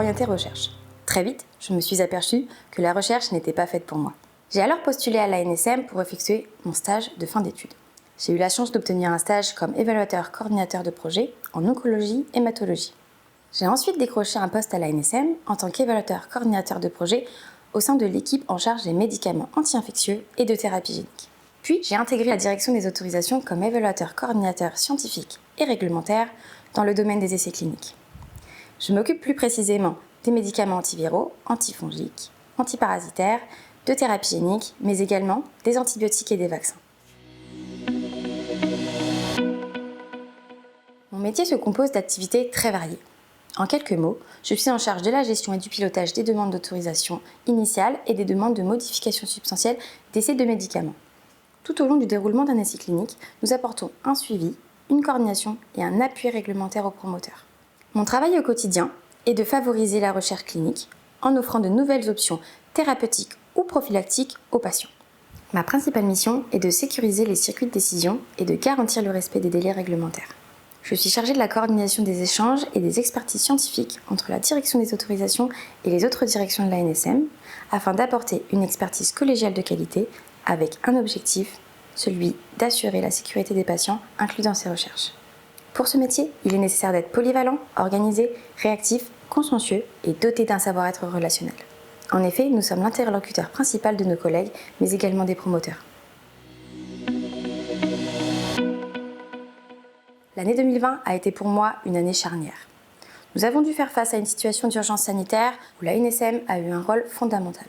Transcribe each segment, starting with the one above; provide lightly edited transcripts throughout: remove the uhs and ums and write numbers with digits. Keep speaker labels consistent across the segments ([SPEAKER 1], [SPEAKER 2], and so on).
[SPEAKER 1] orientée recherche. Très vite, je me suis aperçue que la recherche n'était pas faite pour moi. J'ai alors postulé à l'ANSM pour effectuer mon stage de fin d'études. J'ai eu la chance d'obtenir un stage comme évaluateur coordinateur de projet en oncologie et hématologie. J'ai ensuite décroché un poste à l'ANSM en tant qu'évaluateur coordinateur de projet au sein de l'équipe en charge des médicaments anti-infectieux et de thérapie génique. Puis, j'ai intégré la direction des autorisations comme évaluateur coordinateur scientifique et réglementaire dans le domaine des essais cliniques. Je m'occupe plus précisément des médicaments antiviraux, antifongiques, antiparasitaires, de thérapie génique, mais également des antibiotiques et des vaccins. Mon métier se compose d'activités très variées. En quelques mots, je suis en charge de la gestion et du pilotage des demandes d'autorisation initiale et des demandes de modification substantielle d'essais de médicaments. Tout au long du déroulement d'un essai clinique, nous apportons un suivi, une coordination et un appui réglementaire aux promoteurs. Mon travail au quotidien est de favoriser la recherche clinique en offrant de nouvelles options thérapeutiques ou prophylactiques aux patients. Ma principale mission est de sécuriser les circuits de décision et de garantir le respect des délais réglementaires. Je suis chargée de la coordination des échanges et des expertises scientifiques entre la direction des autorisations et les autres directions de l'ANSM afin d'apporter une expertise collégiale de qualité avec un objectif, celui d'assurer la sécurité des patients inclus dans ces recherches. Pour ce métier, il est nécessaire d'être polyvalent, organisé, réactif, consciencieux et doté d'un savoir-être relationnel. En effet, nous sommes l'interlocuteur principal de nos collègues, mais également des promoteurs. L'année 2020 a été pour moi une année charnière. Nous avons dû faire face à une situation d'urgence sanitaire où la NSM a eu un rôle fondamental.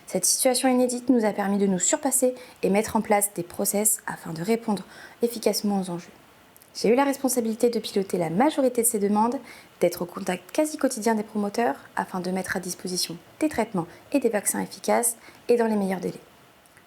[SPEAKER 1] Cette situation inédite nous a permis de nous surpasser et mettre en place des process afin de répondre efficacement aux enjeux. J'ai eu la responsabilité de piloter la majorité de ces demandes, d'être au contact quasi quotidien des promoteurs afin de mettre à disposition des traitements et des vaccins efficaces et dans les meilleurs délais.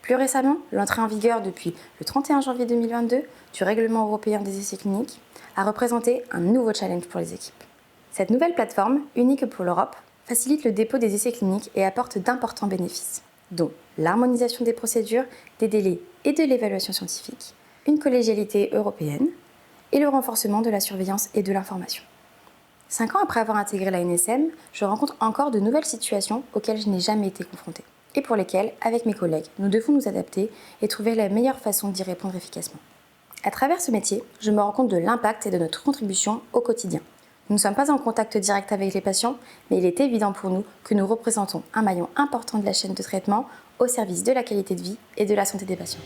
[SPEAKER 1] Plus récemment, l'entrée en vigueur depuis le 31 janvier 2022 du règlement européen des essais cliniques a représenté un nouveau challenge pour les équipes. Cette nouvelle plateforme, unique pour l'Europe, facilite le dépôt des essais cliniques et apporte d'importants bénéfices, dont l'harmonisation des procédures, des délais et de l'évaluation scientifique, une collégialité européenne et le renforcement de la surveillance et de l'information. 5 ans après avoir intégré la NSM, je rencontre encore de nouvelles situations auxquelles je n'ai jamais été confrontée et pour lesquelles, avec mes collègues, nous devons nous adapter et trouver la meilleure façon d'y répondre efficacement. À travers ce métier, je me rends compte de l'impact et de notre contribution au quotidien. Nous ne sommes pas en contact direct avec les patients, mais il est évident pour nous que nous représentons un maillon important de la chaîne de traitement au service de la qualité de vie et de la santé des patients.